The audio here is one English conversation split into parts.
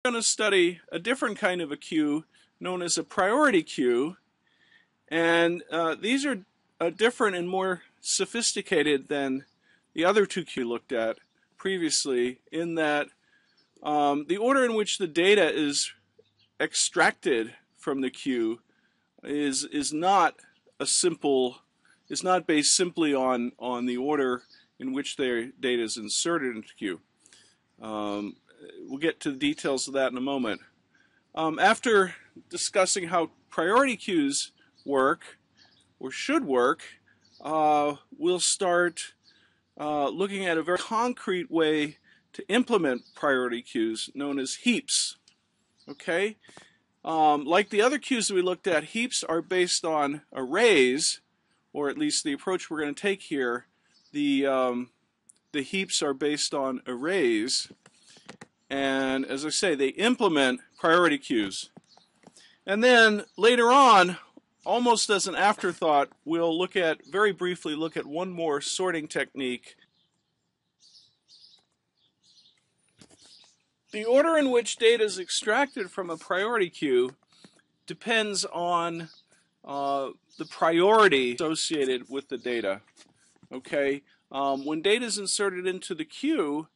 We're going to study a different kind of a queue known as a priority queue, and these are different and more sophisticated than the other two queues we looked at previously, in that the order in which the data is extracted from the queue is not based simply on the order in which their data is inserted into the queue. We'll get to the details of that in a moment. After discussing how priority queues work, or should work, we'll start looking at a very concrete way to implement priority queues known as heaps. Okay? Like the other queues that we looked at, heaps are based on arrays, or at least the approach we're going to take here. The heaps are based on arrays, and as I say, they implement priority queues. And then later on, almost as an afterthought, we'll very briefly look at one more sorting technique. The order in which data is extracted from a priority queue depends on the priority associated with the data. Okay, when data is inserted into the queue,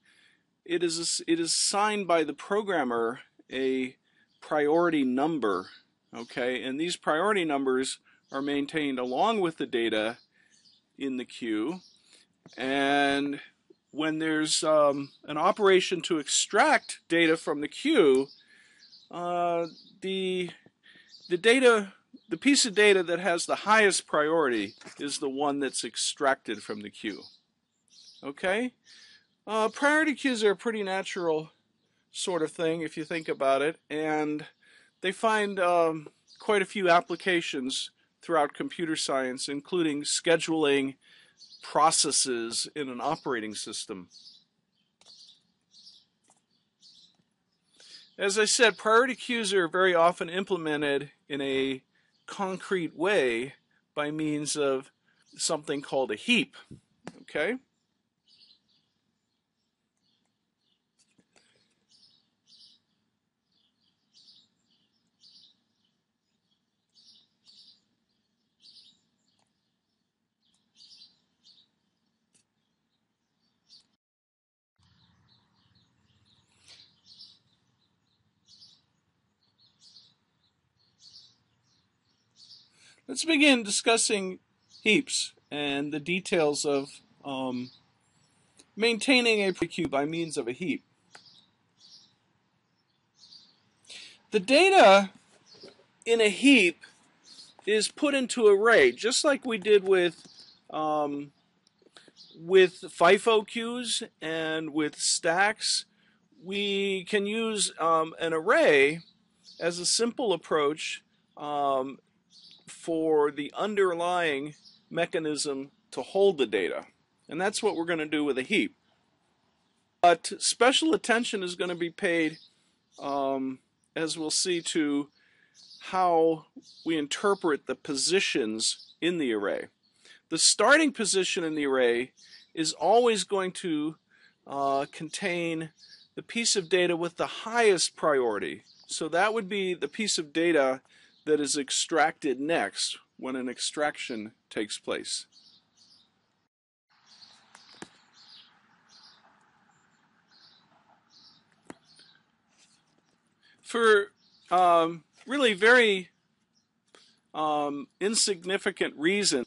it is assigned by the programmer a priority number. Okay, and these priority numbers are maintained along with the data in the queue. And when there's an operation to extract data from the queue, the piece of data that has the highest priority is the one that's extracted from the queue. Okay? Priority queues are a pretty natural sort of thing if you think about it, and they find quite a few applications throughout computer science, including scheduling processes in an operating system. As I said, priority queues are very often implemented in a concrete way by means of something called a heap. Okay? Let's begin discussing heaps and the details of maintaining a queue by means of a heap. The data in a heap is put into an array, just like we did with FIFO queues and with stacks. We can use an array as a simple approach for the underlying mechanism to hold the data. And that's what we're going to do with a heap. But special attention is going to be paid, as we'll see, to how we interpret the positions in the array. The starting position in the array is always going to contain the piece of data with the highest priority. So that would be the piece of data that is extracted next when an extraction takes place. For really very insignificant reason,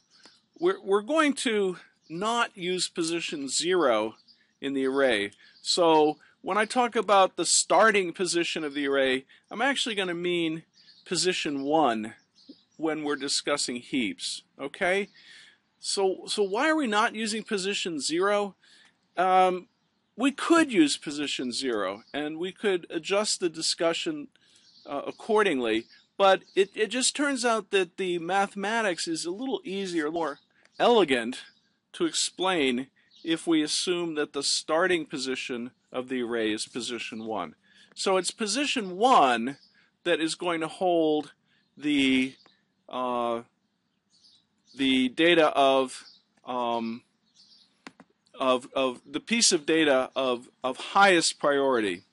we're going to not use position 0 in the array. So when I talk about the starting position of the array, I'm actually going to mean position 1 when we're discussing heaps. Okay? So why are we not using position 0? We could use position 0, and we could adjust the discussion accordingly, but it just turns out that the mathematics is a little easier, more elegant to explain if we assume that the starting position of the array is position 1. So it's position 1 that is going to hold the data of the piece of data of highest priority.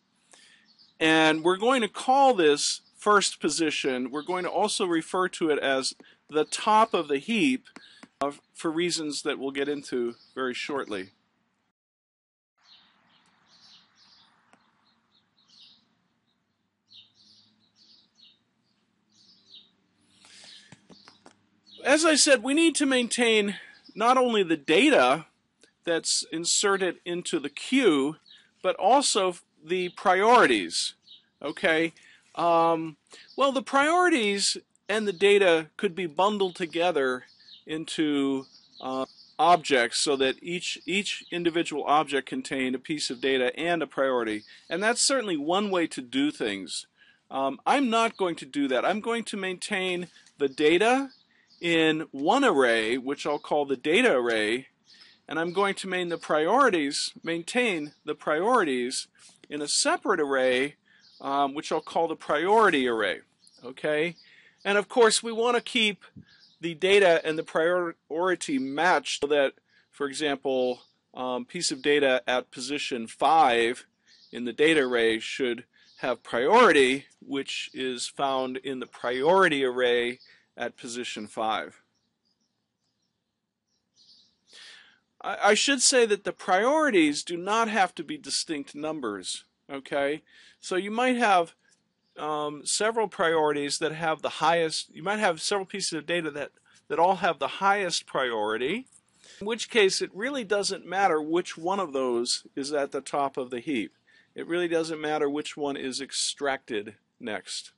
And we're going to call this first position, we're going to also refer to it as the top of the heap for reasons that we'll get into very shortly. As I said, we need to maintain not only the data that's inserted into the queue, but also the priorities. Okay? Well, the priorities and the data could be bundled together into objects so that each individual object contained a piece of data and a priority. And that's certainly one way to do things. I'm not going to do that. I'm going to maintain the data in one array, which I'll call the data array, and I'm going to maintain the priorities in a separate array, which I'll call the priority array. Okay? And of course, we want to keep the data and the priority matched so that, for example, piece of data at position 5 in the data array should have priority, which is found in the priority array at position 5. I should say that the priorities do not have to be distinct numbers. Okay, so you might have several priorities that have the highest. You might have several pieces of data that all have the highest priority, in which case it really doesn't matter which one of those is at the top of the heap. It really doesn't matter which one is extracted next.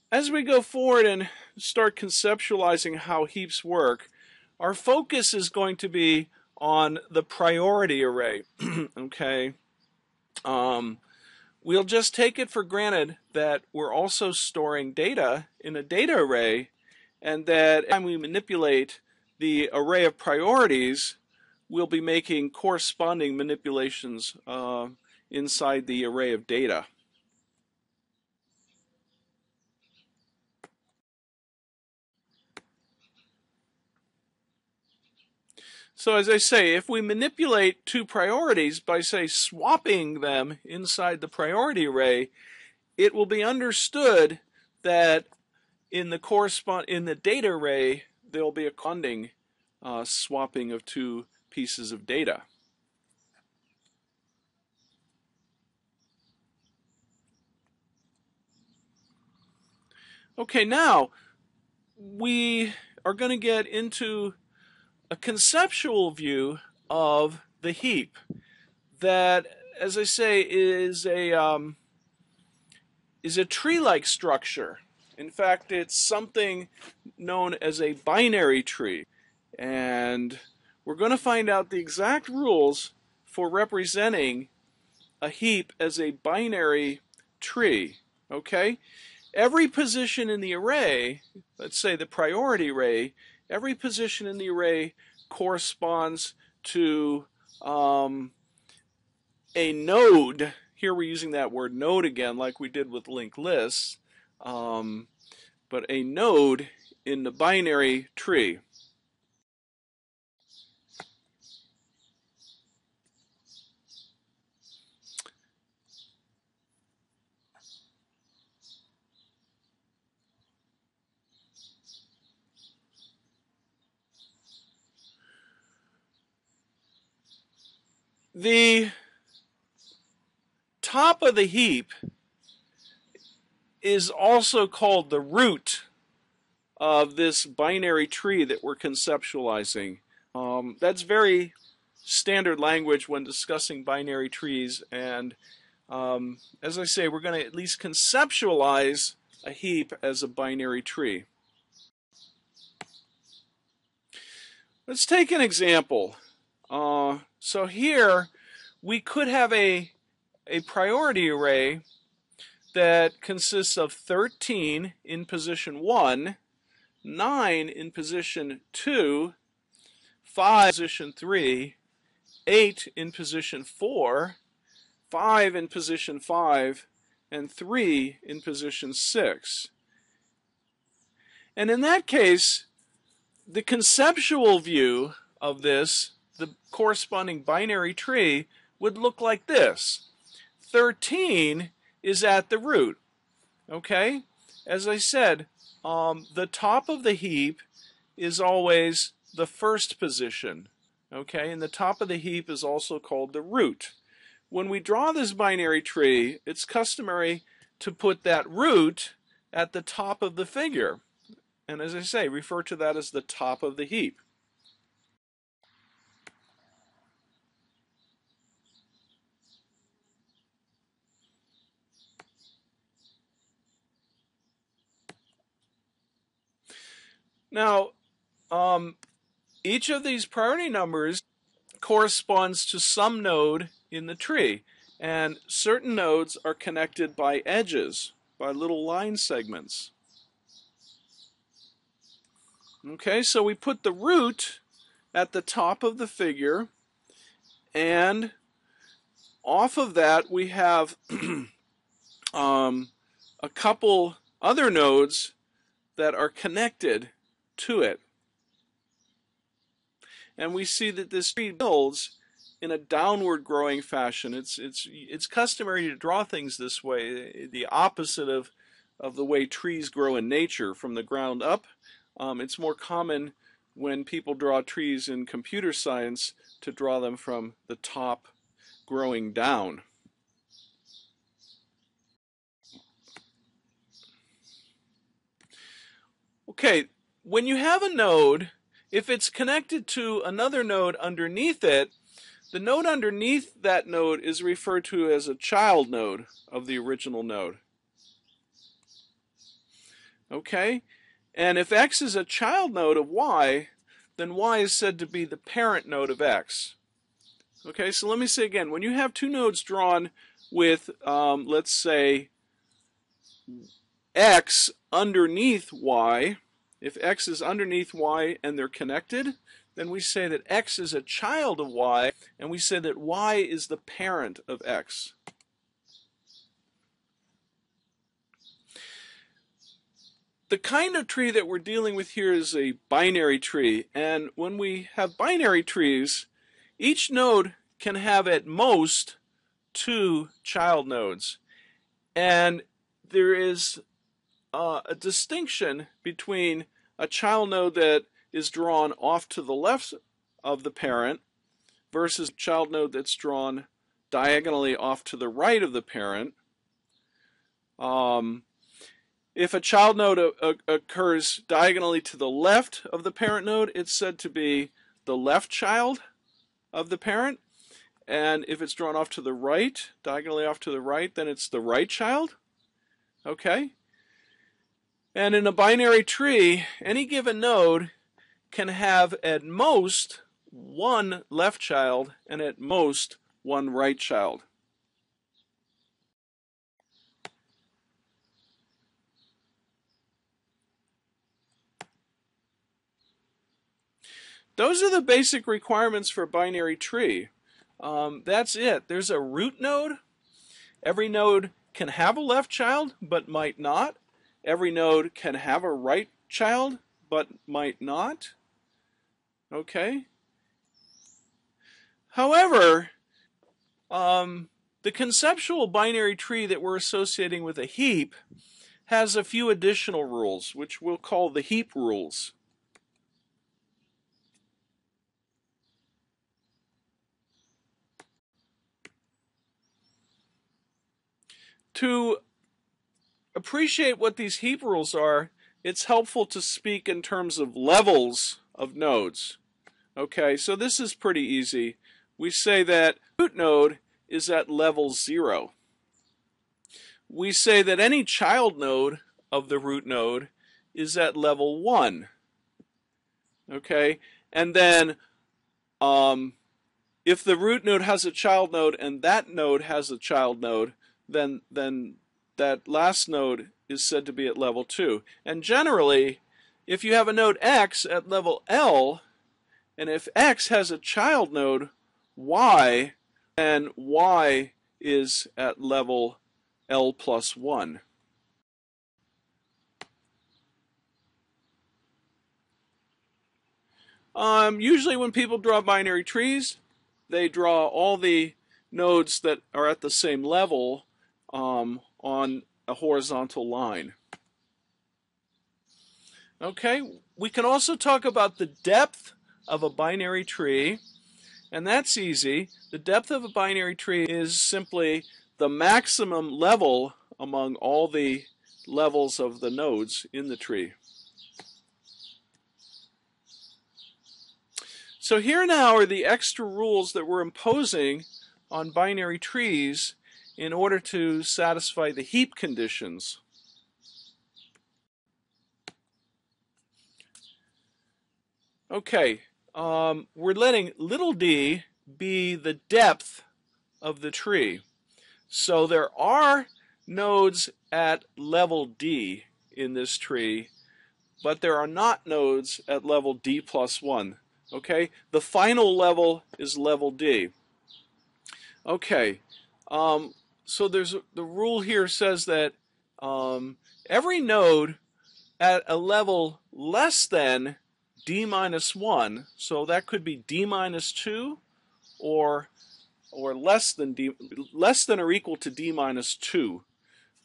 As we go forward and start conceptualizing how heaps work, our focus is going to be on the priority array. Okay? We'll just take it for granted that we're also storing data in a data array, and that every time we manipulate the array of priorities, we'll be making corresponding manipulations inside the array of data. So as I say, if we manipulate two priorities by, say, swapping them inside the priority array, it will be understood that in the data array there will be a corresponding swapping of two pieces of data. Okay, now we are going to get into a conceptual view of the heap that, as I say, is a tree-like structure. In fact, it's something known as a binary tree, and we're going to find out the exact rules for representing a heap as a binary tree. Okay? Every position in the array, let's say the priority array, every position in the array corresponds to a node. Here we're using that word node again like we did with linked lists, but a node in the binary tree. The top of the heap is also called the root of this binary tree that we're conceptualizing. That's very standard language when discussing binary trees, and as I say, we're going to at least conceptualize a heap as a binary tree. Let's take an example. So here we could have a priority array that consists of 13 in position 1, 9 in position 2, 5 in position 3, 8 in position 4, 5 in position 5, and 3 in position 6. And in that case, the conceptual view of this, the corresponding binary tree, would look like this. 13 is at the root. Okay? As I said, the top of the heap is always the first position. Okay? And the top of the heap is also called the root. When we draw this binary tree, it's customary to put that root at the top of the figure. And as I say, refer to that as the top of the heap. Now, each of these priority numbers corresponds to some node in the tree, and certain nodes are connected by edges, by little line segments. Okay, so we put the root at the top of the figure, and off of that we have a couple other nodes that are connected to it. And we see that this tree builds in a downward growing fashion. It's customary to draw things this way, the opposite of the way trees grow in nature, from the ground up. It's more common when people draw trees in computer science to draw them from the top growing down. Okay, when you have a node, if it's connected to another node underneath it, the node underneath that node is referred to as a child node of the original node. Okay? And if X is a child node of Y, then Y is said to be the parent node of X. Okay, so let me say again, when you have two nodes drawn with, let's say, X underneath Y, if X is underneath Y and they're connected, then we say that X is a child of Y, and we say that Y is the parent of X. The kind of tree that we're dealing with here is a binary tree, and when we have binary trees, each node can have at most 2 child nodes, and there is a distinction between a child node that is drawn off to the left of the parent versus a child node that's drawn diagonally off to the right of the parent. If a child node occurs diagonally to the left of the parent node, it's said to be the left child of the parent. And if it's drawn off to the right, diagonally off to the right, then it's the right child. Okay? And in a binary tree, any given node can have at most 1 left child and at most 1 right child. Those are the basic requirements for a binary tree. That's it. There's a root node. Every node can have a left child, but might not. Every node can have a right child, but might not. Okay? However, the conceptual binary tree that we're associating with a heap has a few additional rules, which we'll call the heap rules. To appreciate what these heap rules are, it's helpful to speak in terms of levels of nodes. Okay, so this is pretty easy. We say that root node is at level 0. We say that any child node of the root node is at level 1. Okay, and then if the root node has a child node and that node has a child node, then that last node is said to be at level 2. And generally, if you have a node X at level L, and if X has a child node Y, then Y is at level L plus 1. Usually when people draw binary trees, they draw all the nodes that are at the same level on a horizontal line. Okay, we can also talk about the depth of a binary tree, and that's easy. The depth of a binary tree is simply the maximum level among all the levels of the nodes in the tree. So here now are the extra rules that we're imposing on binary trees in order to satisfy the heap conditions. Okay, we're letting little d be the depth of the tree. So there are nodes at level d in this tree, but there are not nodes at level d plus 1. Okay, the final level is level d. Okay, so the rule here says that every node at a level less than d minus 1, so that could be d minus 2 or less than or equal to d minus 2.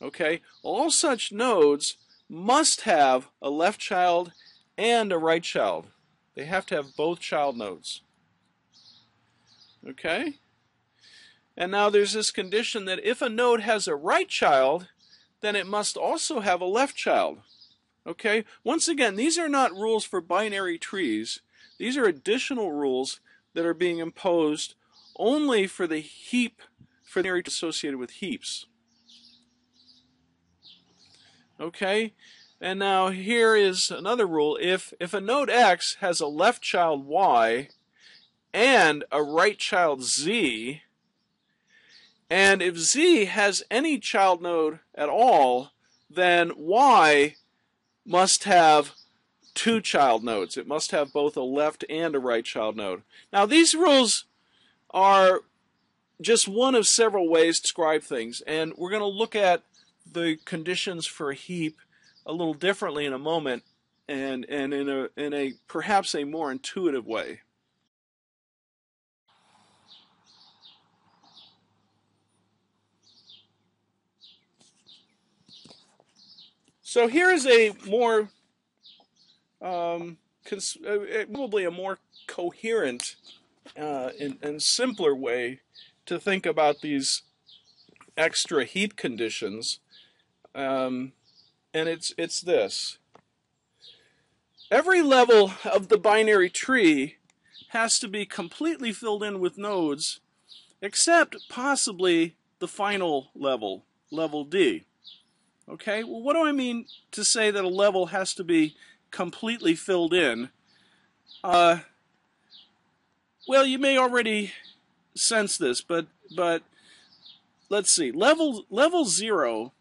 Okay, all such nodes must have a left child and a right child. They have to have both child nodes. Okay? And now there's this condition that if a node has a right child, then it must also have a left child. Okay? Once again, these are not rules for binary trees. These are additional rules that are being imposed only for the heap, for the area associated with heaps. Okay? And now here is another rule. If a node X has a left child Y and a right child Z, and if Z has any child node at all, then Y must have two child nodes. It must have both a left and a right child node. Now these rules are just one of several ways to describe things, and we're going to look at the conditions for a heap a little differently in a moment, and in a perhaps a more intuitive way. So here is a more probably a more coherent and simpler way to think about these extra heap conditions, and it's this. Every level of the binary tree has to be completely filled in with nodes, except possibly the final level, level D. Okay, well, what do I mean to say that a level has to be completely filled in? Well, you may already sense this, but let's see. Level 0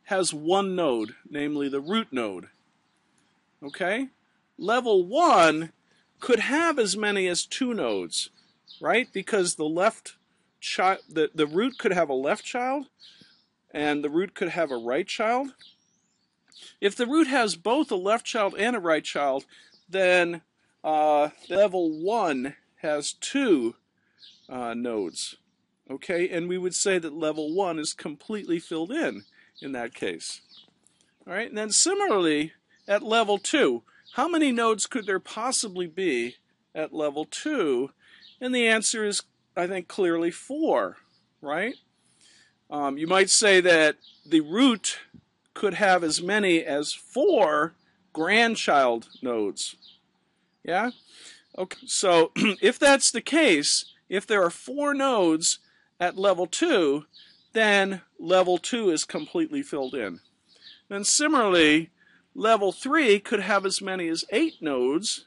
has one node, namely the root node. Okay? Level 1 could have as many as two nodes, right? Because the root could have a left child, and the root could have a right child. If the root has both a left child and a right child, then level 1 has two nodes. Okay, and we would say that level 1 is completely filled in that case. All right, and then similarly at level 2, how many nodes could there possibly be at level 2? And the answer is, I think, clearly 4, right? You might say that the root could have as many as 4 grandchild nodes. Yeah? Okay, so if that's the case, if there are 4 nodes at level 2, then level 2 is completely filled in. And similarly, level 3 could have as many as 8 nodes.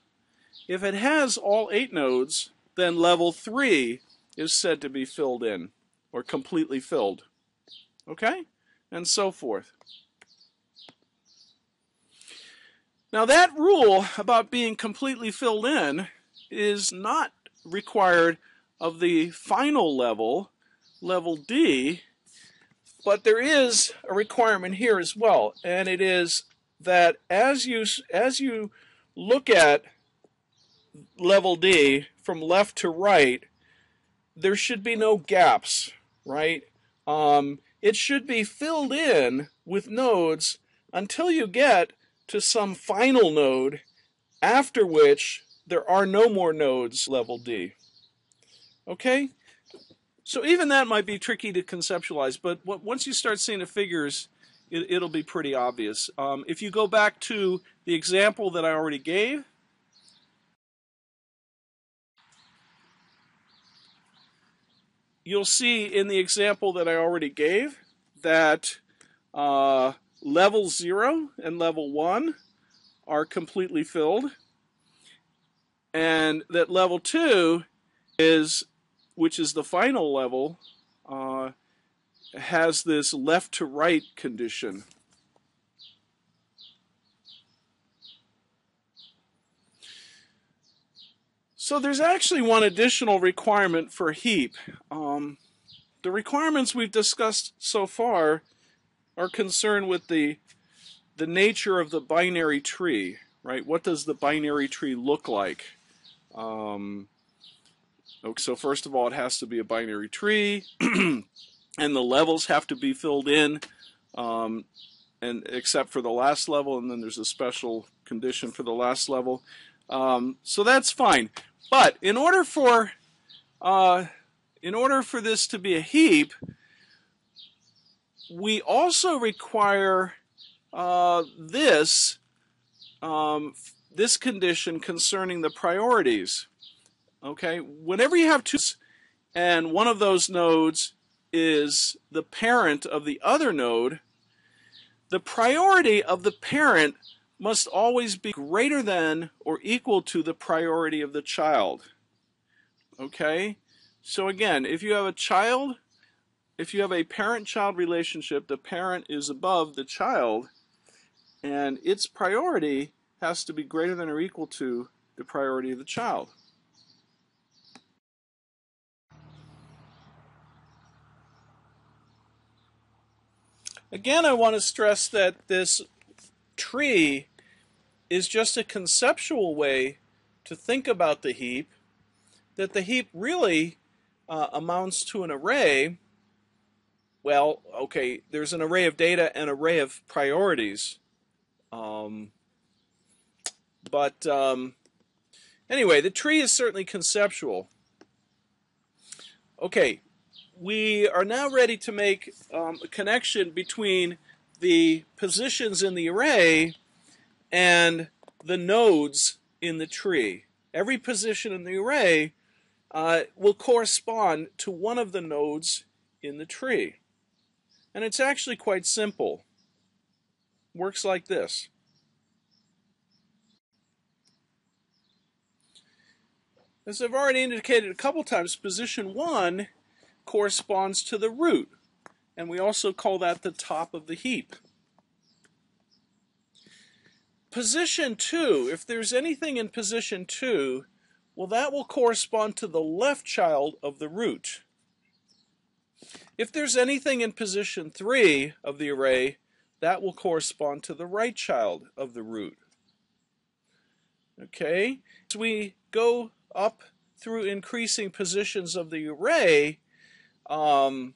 If it has all 8 nodes, then level 3 is said to be filled in, or completely filled. Okay? And so forth. Now that rule about being completely filled in is not required of the final level, level D, but there is a requirement here as well, and it is that as you look at level D from left to right, there should be no gaps, right? It should be filled in with nodes until you get to some final node, after which there are no more nodes level D. Okay? So even that might be tricky to conceptualize, but once you start seeing the figures, it'll be pretty obvious. If you go back to the example that I already gave, you'll see in the example that I already gave that level 0 and level 1 are completely filled, and that level 2 which is the final level, has this left to right condition. So there's actually one additional requirement for a heap. The requirements we've discussed so far are concerned with the nature of the binary tree, right? What does the binary tree look like? So first of all, it has to be a binary tree, and the levels have to be filled in, and except for the last level, and then there's a special condition for the last level. So that's fine. But in order for this to be a heap, we also require this condition concerning the priorities. Okay, whenever you have two, and one of those nodes is the parent of the other node, the priority of the parent must always be greater than or equal to the priority of the child. Okay, so again, if you have a parent-child relationship, the parent is above the child, and its priority has to be greater than or equal to the priority of the child. Again, I want to stress that this tree is just a conceptual way to think about the heap, that the heap really amounts to an array. Well, okay, there's an array of data and an array of priorities. Anyway, the tree is certainly conceptual. Okay. We are now ready to make a connection between the positions in the array and the nodes in the tree. Every position in the array will correspond to one of the nodes in the tree. And it's actually quite simple. It works like this. As I've already indicated a couple times, position 1 corresponds to the root, and we also call that the top of the heap. Position 2, if there's anything in position 2, well, that will correspond to the left child of the root. If there's anything in position 3 of the array, that will correspond to the right child of the root. Okay, as we go up through increasing positions of the array, the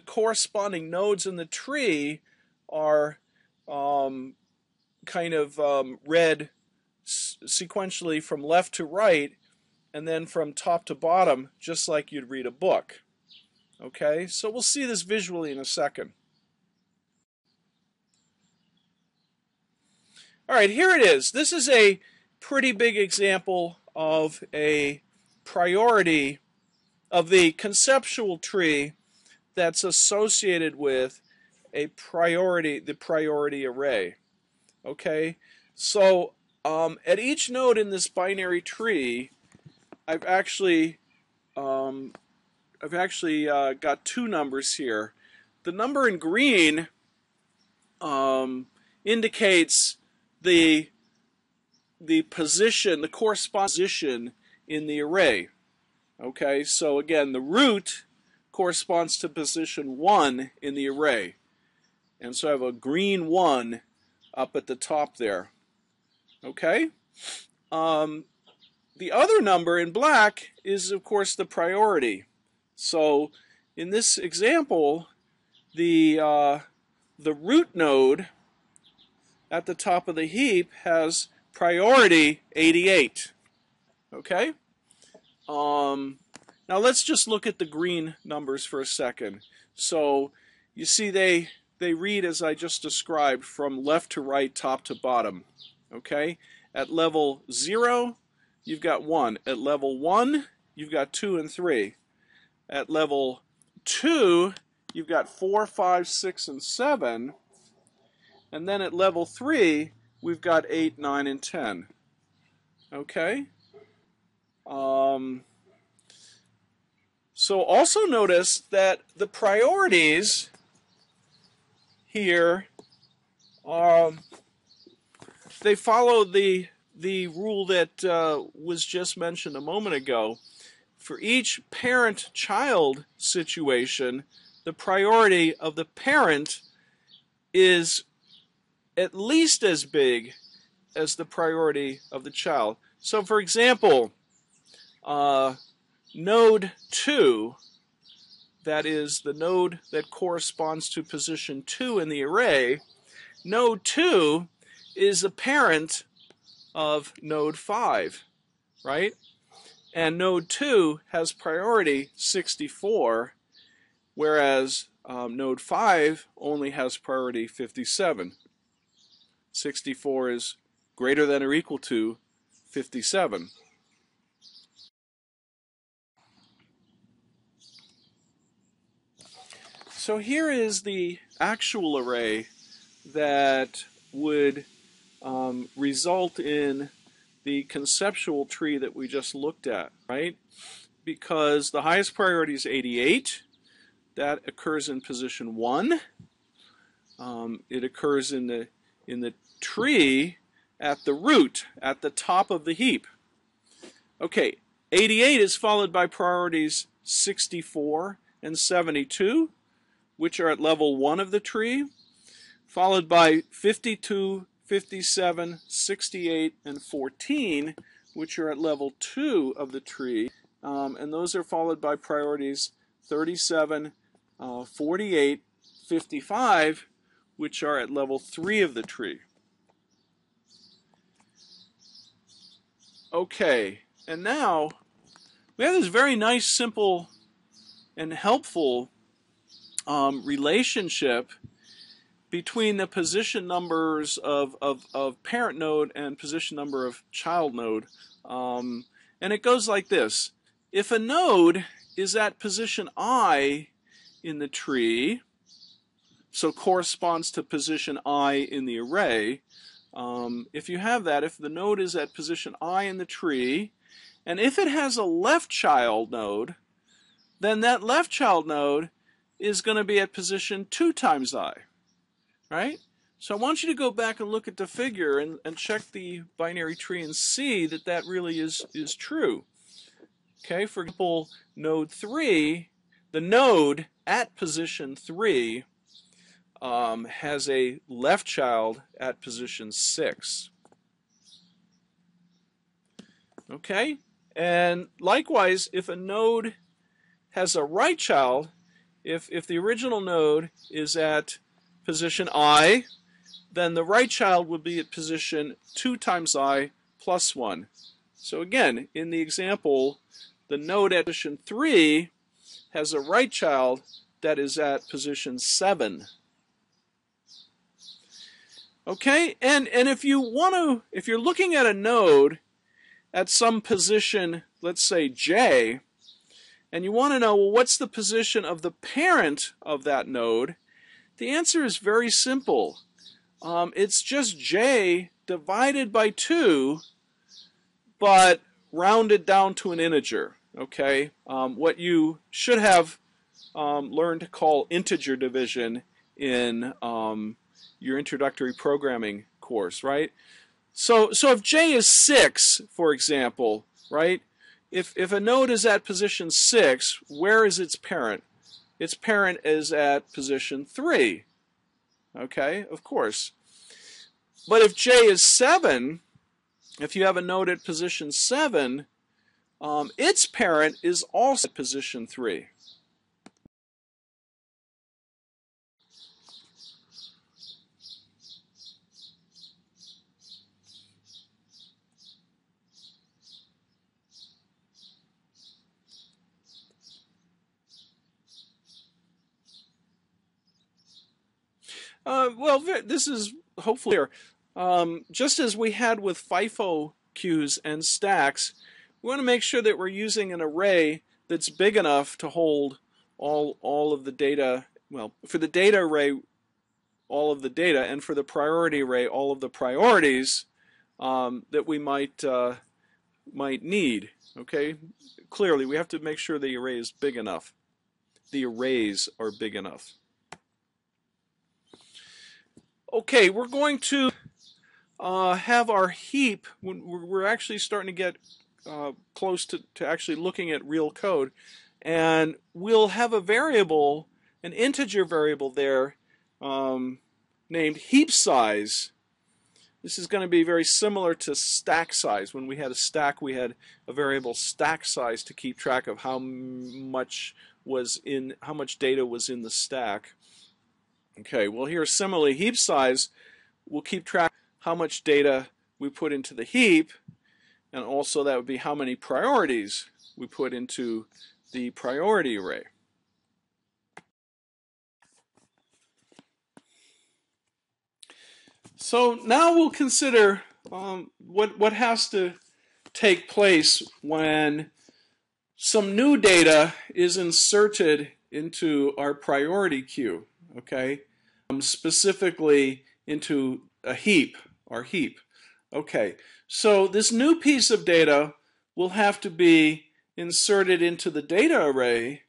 corresponding nodes in the tree are kind of read sequentially from left to right, and then from top to bottom, just like you'd read a book. Okay, so we'll see this visually in a second. All right, here it is. This is a pretty big example of a priority of the conceptual tree that's associated with the priority array. Okay, so at each node in this binary tree, I've actually got two numbers here. The number in green indicates the position, the corresponding position in the array. Okay, so again, the root corresponds to position 1 in the array. And so I have a green 1 up at the top there. Okay? The other number in black is, of course, the priority. So in this example, the root node at the top of the heap has priority 88. Okay? Now let's just look at the green numbers for a second. So you see they read as I just described, from left to right, top to bottom. Okay? At level 0, you've got 1. At level 1, you've got 2 and 3. At level 2, you've got 4, 5, 6, and 7. And then at level 3, we've got 8, 9, and 10. Okay? So also notice that the priorities here they follow the rule that was just mentioned a moment ago. For each parent-child situation, the priority of the parent is at least as big as the priority of the child. So for example, node 2, that is the node that corresponds to position 2 in the array, node 2 is a parent of node 5, right? And node 2 has priority 64, whereas node 5 only has priority 57. 64 is greater than or equal to 57. So here is the actual array that would result in the conceptual tree that we just looked at, right? Because the highest priority is 88. That occurs in position 1. It occurs in the tree at the root, at the top of the heap. Okay, 88 is followed by priorities 64 and 72, which are at level 1 of the tree, followed by 52, 57, 68, and 14, which are at level 2 of the tree, and those are followed by priorities 37, 48, 55, which are at level 3 of the tree. Okay, and now we have this very nice, simple, and helpful relationship between the position numbers of parent node and position number of child node. And it goes like this. If a node is at position I in the tree, so corresponds to position I in the array, if you have that, if the node is at position I in the tree, and if it has a left child node, then that left child node is going to be at position 2 times I. Right? So I want you to go back and look at the figure and check the binary tree and see that that really is true. Okay, for example, node 3, the node at position 3 has a left child at position 6. Okay, and likewise, if a node has a right child, if the original node is at position I, then the right child would be at position 2 times I plus 1. So again, in the example, the node at position 3 has a right child that is at position 7. Okay, and if you're looking at a node at some position, let's say J, and you want to know, well, what's the position of the parent of that node? The answer is very simple. It's just J divided by 2, but rounded down to an integer. Okay, what you should have learned to call integer division in your introductory programming course, right? So if J is 6, for example, right? If a node is at position 6, where is its parent? Its parent is at position 3. Okay, of course. But if J is 7, if you have a node at position 7, its parent is also at position 3. Well, this is hopefully clear. Just as we had with FIFO queues and stacks, we want to make sure that we're using an array that's big enough to hold all of the data. Well, for the data array, all of the data, and for the priority array, all of the priorities that we might need. Okay, clearly we have to make sure the array is big enough. The arrays are big enough. Okay, we're going to have our heap. We're actually starting to get close to actually looking at real code, and we'll have a variable, an integer variable there named heap size. This is going to be very similar to stack size. When we had a stack, we had a variable stack size to keep track of how much data was in the stack. Okay, well here similarly, heap size will keep track of how much data we put into the heap, and also that would be how many priorities we put into the priority array. So now we'll consider what has to take place when some new data is inserted into our priority queue. Okay, specifically into a heap, our heap. Okay, so this new piece of data will have to be inserted into the data array,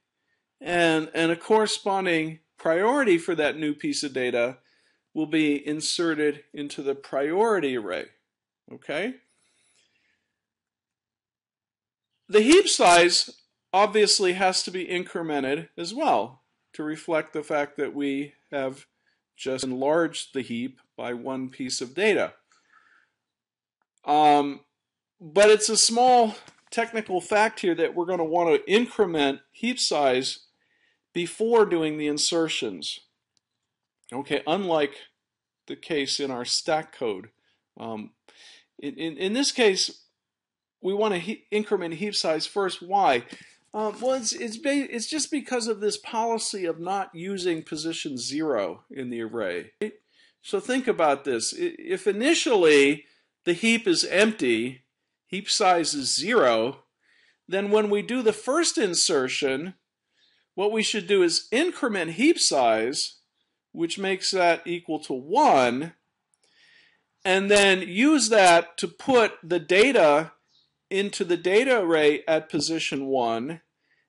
and a corresponding priority for that new piece of data will be inserted into the priority array. Okay? The heap size obviously has to be incremented as well to reflect the fact that we have just enlarged the heap by one piece of data. But it's a small technical fact here that we're going to want to increment heap size before doing the insertions. Okay, unlike the case in our stack code. In this case, we want to increment heap size first. Why? Well, it's just because of this policy of not using position 0 in the array. So think about this. If initially the heap is empty, heap size is 0, then when we do the first insertion, what we should do is increment heap size, which makes that equal to 1, and then use that to put the data into the data array at position 1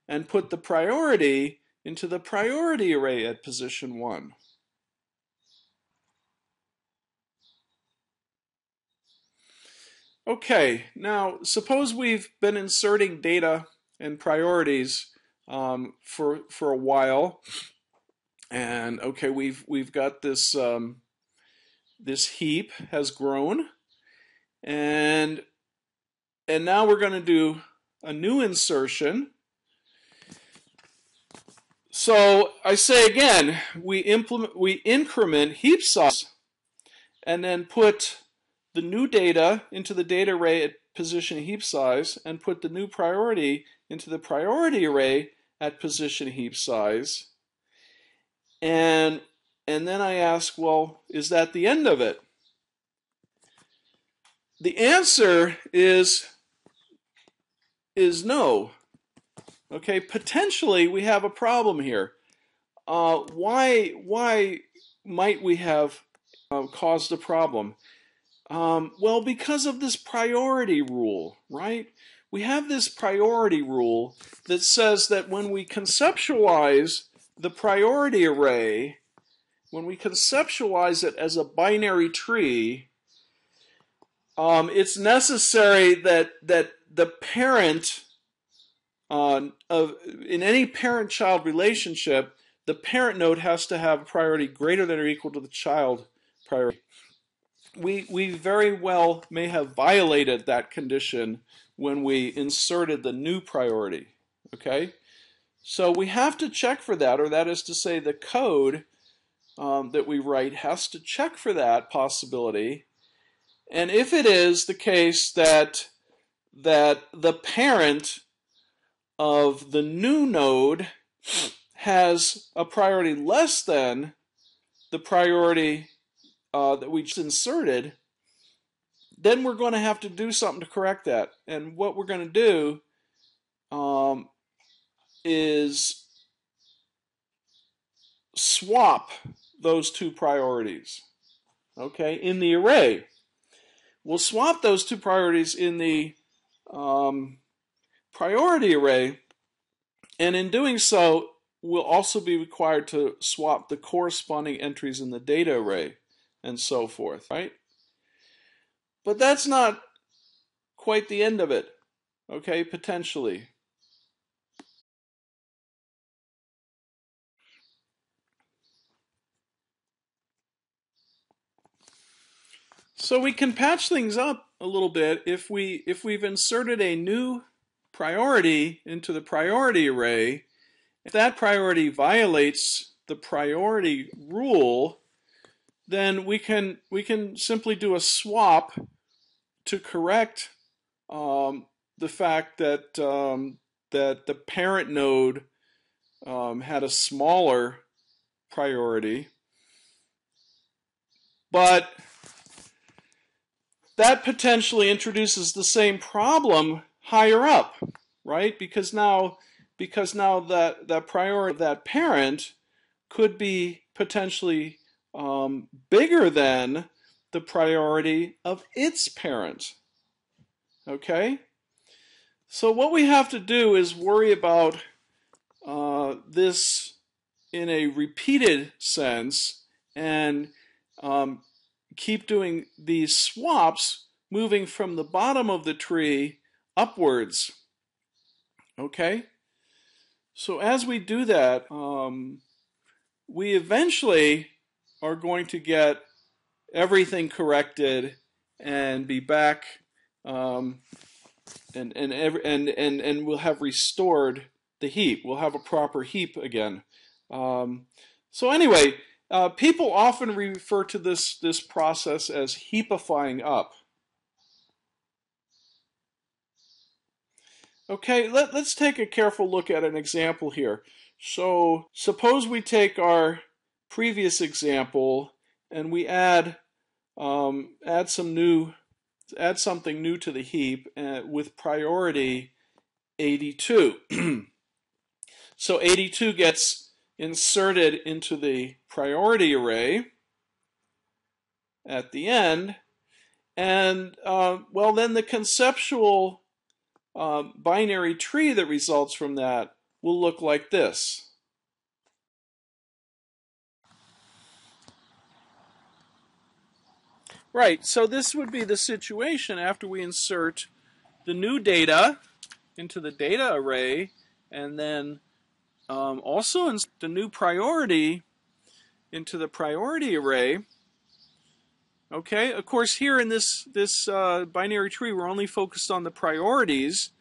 and put the priority into the priority array at position 1. Okay, now suppose we've been inserting data and priorities for a while, and okay, we've got this this heap has grown, and now we're going to do a new insertion. So I say again, we increment heap size and then put the new data into the data array at position heap size and put the new priority into the priority array at position heap size. And then I ask, well, is that the end of it? The answer is no. Okay, potentially we have a problem here. Why might we have caused a problem? Well, because of this priority rule, right? We have this priority rule that says that when we conceptualize the priority array, when we conceptualize it as a binary tree, it's necessary that the parent in any parent-child relationship, the parent node has to have a priority greater than or equal to the child priority. we very well may have violated that condition when we inserted the new priority. Okay, so we have to check for that, or that is to say the code that we write has to check for that possibility. And if it is the case that the parent of the new node has a priority less than the priority that we just inserted, then we're going to have to do something to correct that. And what we're going to do is swap those two priorities, okay, in the array. We'll swap those two priorities in the priority array, and in doing so, we'll also be required to swap the corresponding entries in the data array, and so forth, right? But that's not quite the end of it, okay, potentially. So we can patch things up a little bit if we've inserted a new priority into the priority array. If that priority violates the priority rule, then we can simply do a swap to correct the fact that that the parent node had a smaller priority, but that potentially introduces the same problem higher up, right? Because now that priority of that parent could be potentially bigger than the priority of its parent. Okay? So what we have to do is worry about this in a repeated sense and keep doing these swaps, moving from the bottom of the tree upwards. Okay? So as we do that, we eventually are going to get everything corrected and be back, and we'll have restored the heap. We'll have a proper heap again. So anyway, people often refer to this process as heapifying up. Okay, let's take a careful look at an example here. So suppose we take our previous example and we add something new to the heap with priority 82. So 82 gets inserted into the priority array at the end, and well, then the conceptual binary tree that results from that will look like this. Right, so this would be the situation after we insert the new data into the data array, and then also insert the new priority into the priority array. Okay, of course here in this binary tree we're only focused on the priorities,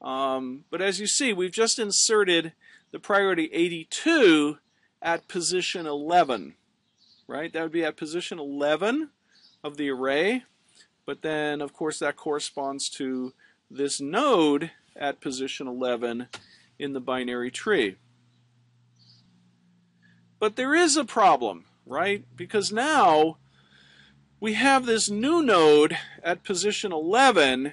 but as you see we've just inserted the priority 82 at position 11, right? That would be at position 11 of the array, but then of course that corresponds to this node at position 11 in the binary tree. But there is a problem, right? Because now we have this new node at position 11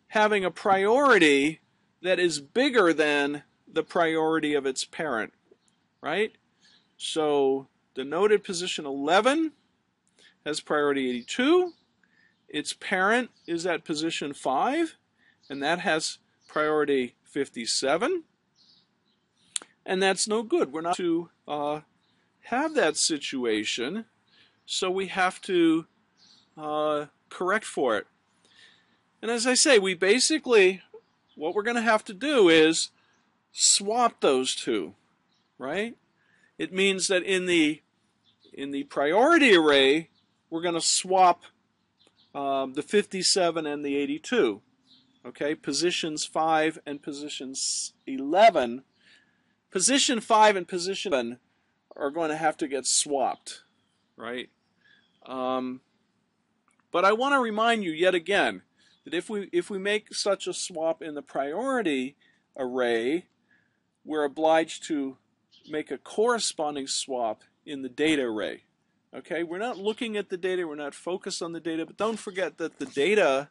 having a priority that is bigger than the priority of its parent, right? So the node at position 11 has priority 82. Its parent is at position 5, and that has priority 57. And that's no good. We're not to have that situation, so we have to correct for it. And as I say, we basically, what we're going to have to do is swap those two, right? It means that in the priority array, we're going to swap the 57 and the 82. Okay, positions 5 and positions 11. Position 5 and position 11 are going to have to get swapped, right? But I want to remind you yet again that if we make such a swap in the priority array, we're obliged to make a corresponding swap in the data array. Okay, we're not looking at the data, we're not focused on the data, but don't forget that the data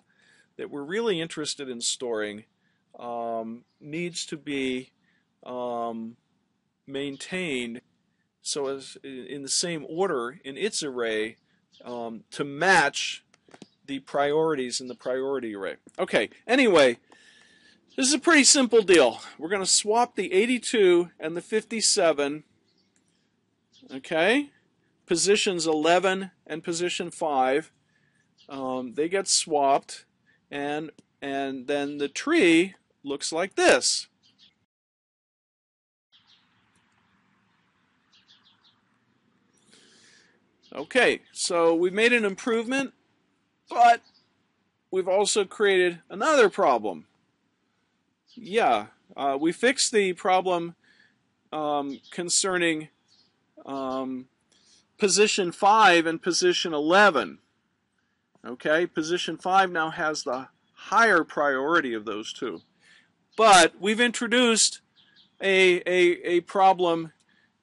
that we're really interested in storing needs to be maintained so as in the same order in its array to match the priorities in the priority array. Okay, anyway, this is a pretty simple deal. We're going to swap the 82 and the 57, okay? Positions 11 and position 5, they get swapped, and then the tree looks like this. Okay, so we've made an improvement, but we've also created another problem. Yeah, we fixed the problem concerning position 5 and position 11. Okay, position 5 now has the higher priority of those two. But we've introduced a problem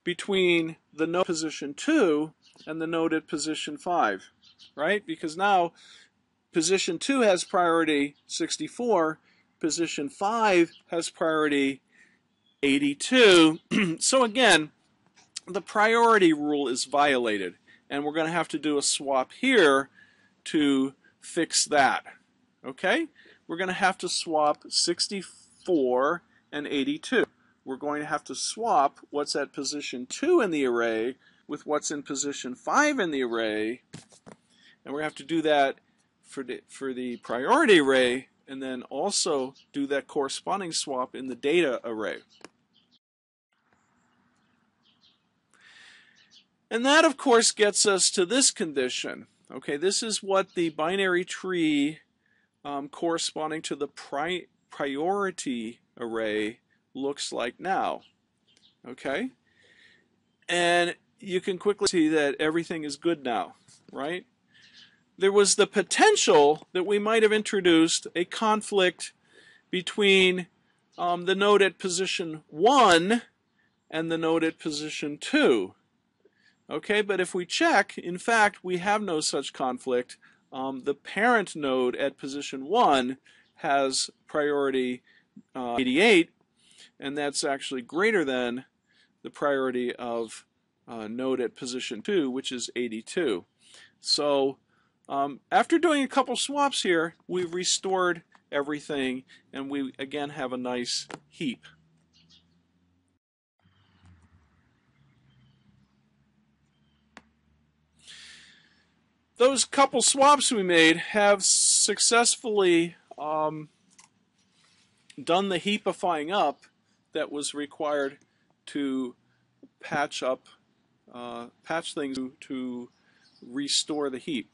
between the node position 2 and the node at position 5, right? Because now position 2 has priority 64, position 5 has priority 82. So again, the priority rule is violated, and we're going to have to do a swap here to fix that. Okay? We're going to have to swap 64 and 82. We're going to have to swap what's at position 2 in the array with what's in position 5 in the array, and we're going to have to do that for the priority array, and then also do that corresponding swap in the data array. And that, of course, gets us to this condition. Okay, this is what the binary tree corresponding to the priority array looks like now. Okay? And you can quickly see that everything is good now, right? There was the potential that we might have introduced a conflict between the node at position 1 and the node at position 2. Okay, but if we check, in fact, we have no such conflict. The parent node at position 1 has priority 88, and that's actually greater than the priority of node at position 2, which is 82. So after doing a couple swaps here, we've restored everything, and we again have a nice heap. Those couple swaps we made have successfully done the heapifying up that was required to patch things to restore the heap.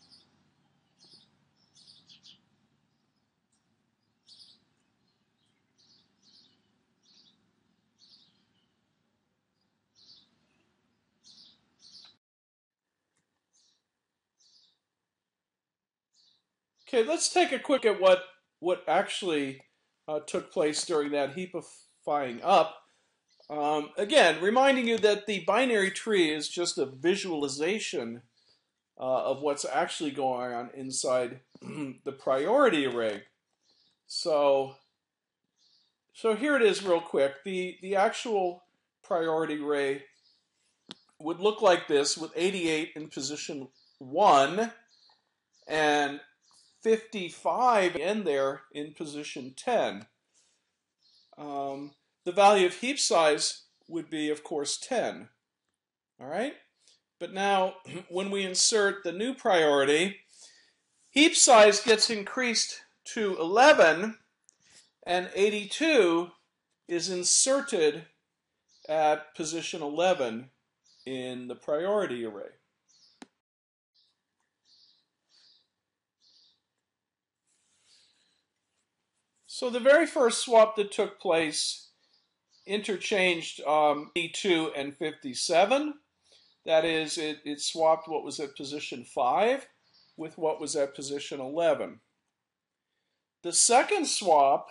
Okay, let's take a quick at what actually took place during that heapifying up. Again, reminding you that the binary tree is just a visualization of what's actually going on inside the priority array. So here it is real quick. The actual priority array would look like this, with 88 in position 1 and 55 in there in position 10. The value of heap size would be, of course, 10. All right? But now, when we insert the new priority, heap size gets increased to 11, and 82 is inserted at position 11 in the priority array. So the very first swap that took place interchanged E2 and 57. That is, it swapped what was at position 5 with what was at position 11. The second swap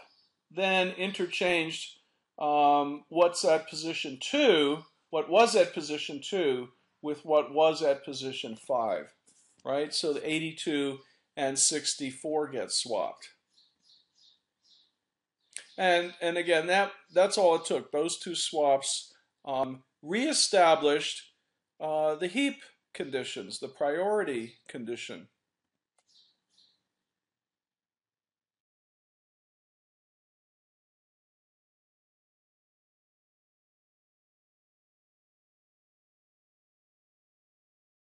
then interchanged what's at position 2, what was at position 2, with what was at position 5, right? So the 82 and 64 get swapped. And again, that's all it took. Those two swaps reestablished the heap conditions, the priority condition.